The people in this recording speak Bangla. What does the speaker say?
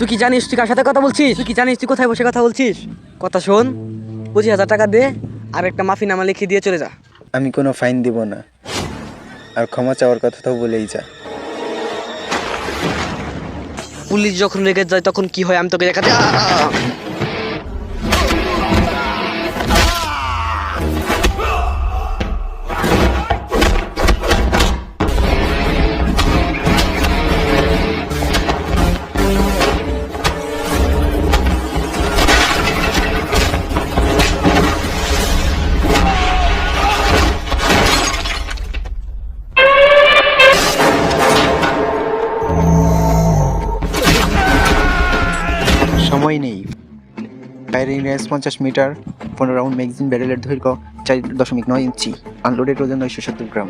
তুই কি জানিস তুই কার সাথে কথা বলছিস? তুই কি জানিস তুই কোথায় বসে কথা বলছিস? কথা শোন, 25,000 টাকা দে আর একটা মাফিনামা লিখে দিয়ে চলে যা। আমি কোনো ফাইন দিব না, আর ক্ষমা চাওয়ার কথাটাও বলেই যা। পুলিশ যখন রেগে যায় তখন কি হয় আমি তোকে দেখাতে। সময় নেই। Firing range 50 metre, 15 round magazine, ব্যারেলের দৈর্ঘ্য 4.9 ইঞ্চি, আনলোডেড ওজন 970 গ্রাম।